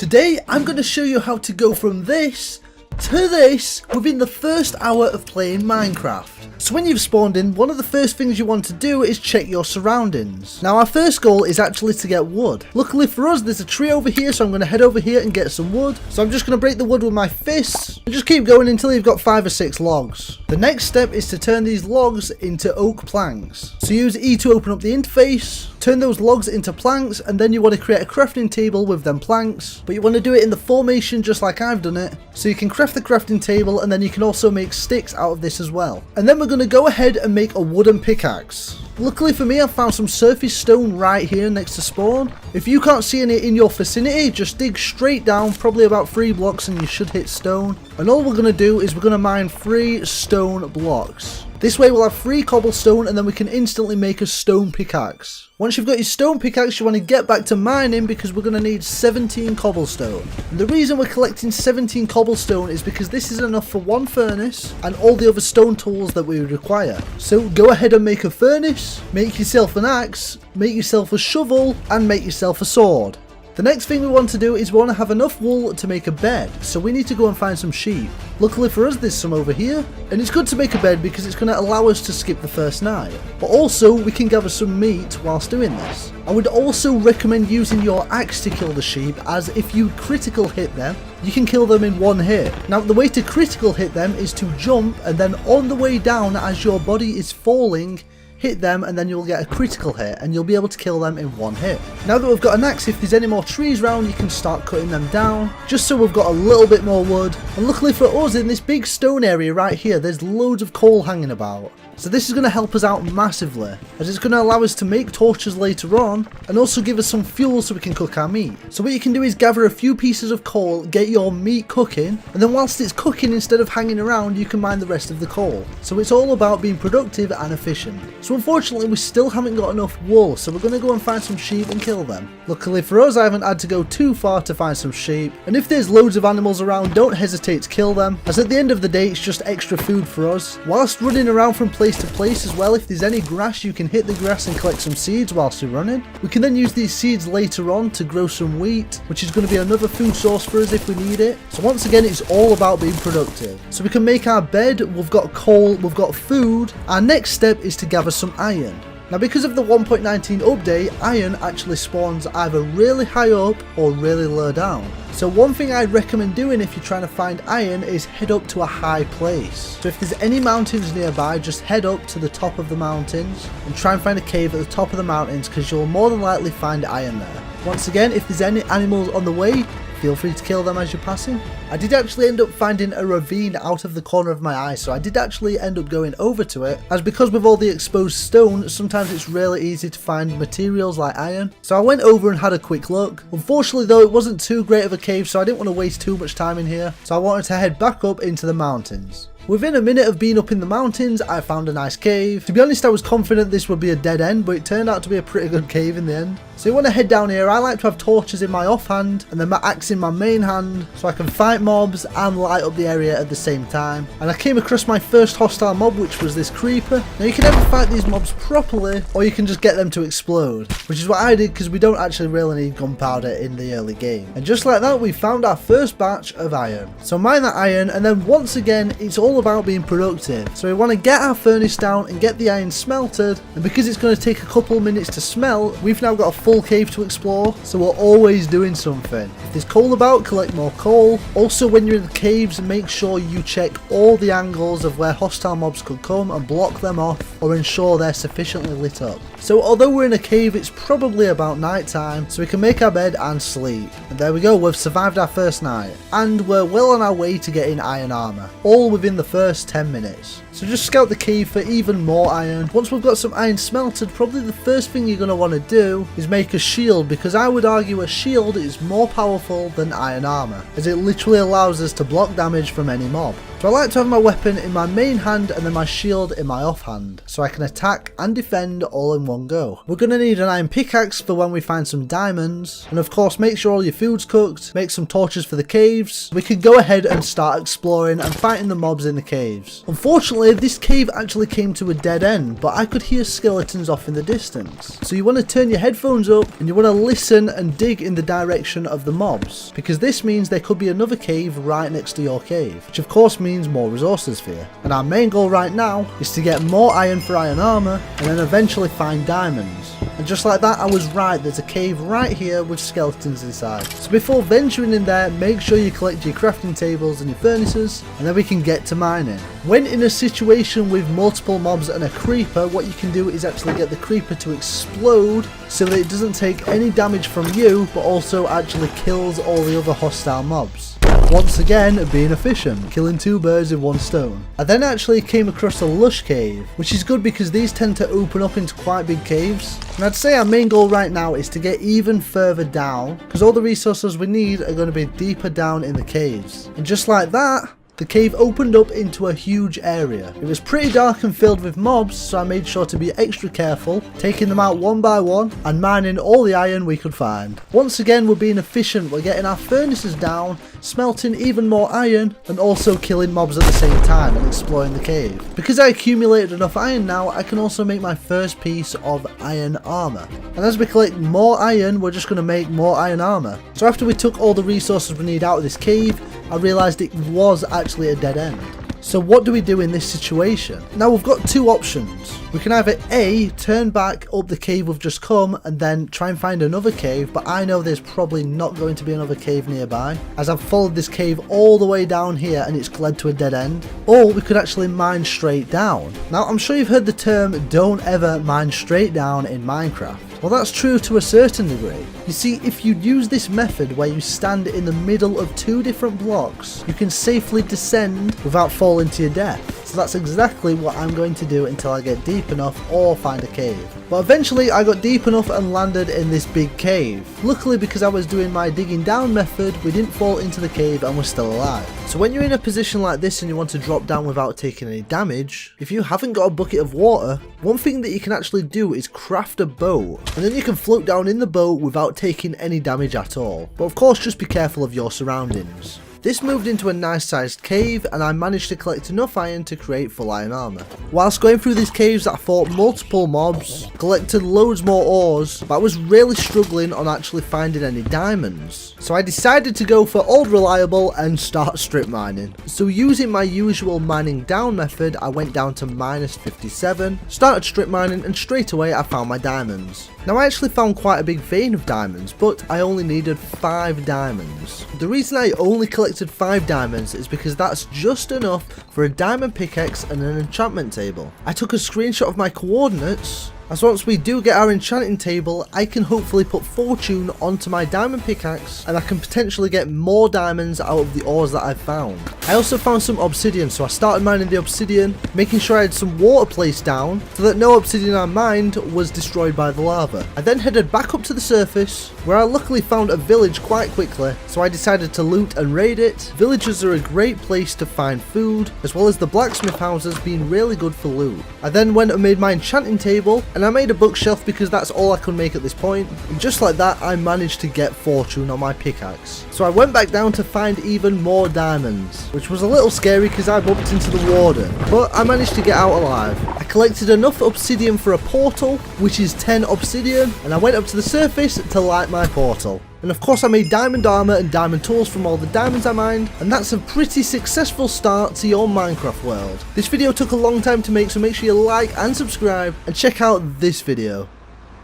Today I'm going to show you how to go from this to this within the first hour of playing Minecraft. So when you've spawned in, one of the first things you want to do is check your surroundings. Now our first goal is actually to get wood. Luckily for us there's a tree over here, so I'm going to head over here and get some wood. So I'm just going to break the wood with my fists and just keep going until you've got 5 or 6 logs. The next step is to turn these logs into oak planks. So use E to open up the interface, turn those logs into planks, and then you want to create a crafting table with them planks, but you want to do it in the formation just like I've done it. So you can craft the crafting table, and then you can also make sticks out of this as well. And then we're going to go ahead and make a wooden pickaxe. Luckily for me, I've found some surface stone right here next to spawn. If you can't see any in your vicinity, just dig straight down, probably about 3 blocks, and you should hit stone. And all we're going to do is we're going to mine 3 stone blocks. This way we'll have 3 cobblestone, and then we can instantly make a stone pickaxe. Once you've got your stone pickaxe, you want to get back to mining because we're going to need 17 cobblestone. And the reason we're collecting 17 cobblestone is because this is enough for 1 furnace and all the other stone tools that we would require. So go ahead and make a furnace, make yourself an axe, make yourself a shovel, and make yourself a sword. The next thing we want to do is we want to have enough wool to make a bed, so we need to go and find some sheep. Luckily for us there's some over here, and it's good to make a bed because it's going to allow us to skip the first night. But also we can gather some meat whilst doing this. I would also recommend using your axe to kill the sheep, as if you critical hit them, you can kill them in 1 hit. Now the way to critical hit them is to jump, and then on the way down as your body is falling, hit them, and then you'll get a critical hit and you'll be able to kill them in 1 hit. Now that we've got an axe, if there's any more trees around, you can start cutting them down, just so we've got a little bit more wood. And luckily for us, in this big stone area right here, there's loads of coal hanging about. So this is going to help us out massively, as it's going to allow us to make torches later on, and also give us some fuel so we can cook our meat. So what you can do is gather a few pieces of coal, get your meat cooking, and then whilst it's cooking, instead of hanging around, you can mine the rest of the coal. So it's all about being productive and efficient. So unfortunately we still haven't got enough wool, so we're going to go and find some sheep and kill them. Luckily for us, I haven't had to go too far to find some sheep, and if there's loads of animals around, don't hesitate to kill them, as at the end of the day it's just extra food for us. Whilst running around from place to place as well, if there's any grass, you can hit the grass and collect some seeds whilst you're running. We can then use these seeds later on to grow some wheat, which is going to be another food source for us if we need it. So once again, it's all about being productive. So we can make our bed, we've got coal, we've got food. Our next step is to gather some iron. Now because of the 1.19 update, iron actually spawns either really high up or really low down. So one thing I'd recommend doing if you're trying to find iron is head up to a high place. So if there's any mountains nearby, just head up to the top of the mountains and try and find a cave at the top of the mountains, because you'll more than likely find iron there. Once again, if there's any animals on the way, feel free to kill them as you're passing. I did actually end up finding a ravine out of the corner of my eye, so I did actually end up going over to it, as because with all the exposed stone, sometimes it's really easy to find materials like iron. So I went over and had a quick look. Unfortunately though, it wasn't too great of a cave, so I didn't want to waste too much time in here, so I wanted to head back up into the mountains. Within a minute of being up in the mountains, I found a nice cave. To be honest, I was confident this would be a dead end, but it turned out to be a pretty good cave in the end. So you want to head down here. I like to have torches in my offhand and then my axe in my main hand, so I can fight mobs and light up the area at the same time. And I came across my first hostile mob, which was this creeper. Now you can either fight these mobs properly, or you can just get them to explode, which is what I did because we don't actually really need gunpowder in the early game. And just like that, we found our first batch of iron. So mine that iron, and then once again, it's all about being productive. So we want to get our furnace down and get the iron smelted, and because it's going to take a couple minutes to smelt, we've now got a full cave to explore, so we're always doing something. If there's coal about, collect more coal. Also when you're in the caves, make sure you check all the angles of where hostile mobs could come and block them off, or ensure they're sufficiently lit up. So although we're in a cave, it's probably about night time, so we can make our bed and sleep. And there we go, we've survived our first night, and we're well on our way to getting iron armor, all within the first 10 minutes. So just scout the cave for even more iron. Once we've got some iron smelted, probably the first thing you're going to want to do is make a shield, because I would argue a shield is more powerful than iron armor, as it literally allows us to block damage from any mob. So I like to have my weapon in my main hand and then my shield in my offhand, so I can attack and defend all in one go. We're going to need an iron pickaxe for when we find some diamonds, and of course make sure all your food's cooked, make some torches for the caves. We can go ahead and start exploring and fighting the mobs in in the caves. Unfortunately, this cave actually came to a dead end, but I could hear skeletons off in the distance. So you want to turn your headphones up and you want to listen and dig in the direction of the mobs, because this means there could be another cave right next to your cave, which of course means more resources for you. And our main goal right now is to get more iron for iron armor and then eventually find diamonds. And just like that, I was right, there's a cave right here with skeletons inside. So before venturing in there, make sure you collect your crafting tables and your furnaces, and then we can get to mining. When in a situation with multiple mobs and a creeper, what you can do is actually get the creeper to explode so that it doesn't take any damage from you, but also actually kills all the other hostile mobs. Once again, being efficient, killing two birds with one stone. I then actually came across a lush cave, which is good because these tend to open up into quite big caves. And I'd say our main goal right now is to get even further down, because all the resources we need are going to be deeper down in the caves. And just like that, the cave opened up into a huge area. It was pretty dark and filled with mobs, so I made sure to be extra careful, taking them out one by one and mining all the iron we could find. Once again, we're being efficient, we're getting our furnaces down, smelting even more iron, and also killing mobs at the same time and exploring the cave. Because I accumulated enough iron now, I can also make my first piece of iron armor. And as we collect more iron, we're just going to make more iron armor. So after we took all the resources we need out of this cave, I realised it was actually a dead end. So what do we do in this situation? Now we've got two options. We can either A, turn back up the cave we've just come and then try and find another cave, but I know there's probably not going to be another cave nearby, as I've followed this cave all the way down here and it's led to a dead end. Or we could actually mine straight down. Now I'm sure you've heard the term don't ever mine straight down in Minecraft. Well, that's true to a certain degree. You see, if you use this method where you stand in the middle of two different blocks, you can safely descend without falling to your death. So that's exactly what I'm going to do until I get deep enough or find a cave. But eventually I got deep enough and landed in this big cave. Luckily, because I was doing my digging down method, we didn't fall into the cave and we're still alive. So when you're in a position like this and you want to drop down without taking any damage, if you haven't got a bucket of water, one thing that you can actually do is craft a boat, and then you can float down in the boat without taking any damage at all. But of course, just be careful of your surroundings. This moved into a nice sized cave and I managed to collect enough iron to create full iron armor. Whilst going through these caves, I fought multiple mobs, collected loads more ores, but I was really struggling on actually finding any diamonds. So I decided to go for old reliable and start strip mining. So using my usual mining down method, I went down to -57, started strip mining, and straight away I found my diamonds. Now I actually found quite a big vein of diamonds, but I only needed 5 diamonds. The reason I only collected 5 diamonds is because that's just enough for a diamond pickaxe and an enchantment table. I took a screenshot of my coordinates, as once we do get our enchanting table, I can hopefully put fortune onto my diamond pickaxe and I can potentially get more diamonds out of the ores that I've found. I also found some obsidian, so I started mining the obsidian, making sure I had some water placed down so that no obsidian I mined was destroyed by the lava. I then headed back up to the surface, where I luckily found a village quite quickly, so I decided to loot and raid it. Villages are a great place to find food, as well as the blacksmith houses being really good for loot. I then went and made my enchanting table, and I made a bookshelf because that's all I could make at this point, and just like that I managed to get fortune on my pickaxe. So I went back down to find even more diamonds, which was a little scary because I bumped into the warden, but I managed to get out alive. I collected enough obsidian for a portal, which is 10 obsidian, and I went up to the surface to light my portal. And of course I made diamond armor and diamond tools from all the diamonds I mined, and that's a pretty successful start to your Minecraft world. This video took a long time to make, so make sure you like and subscribe and check out this video.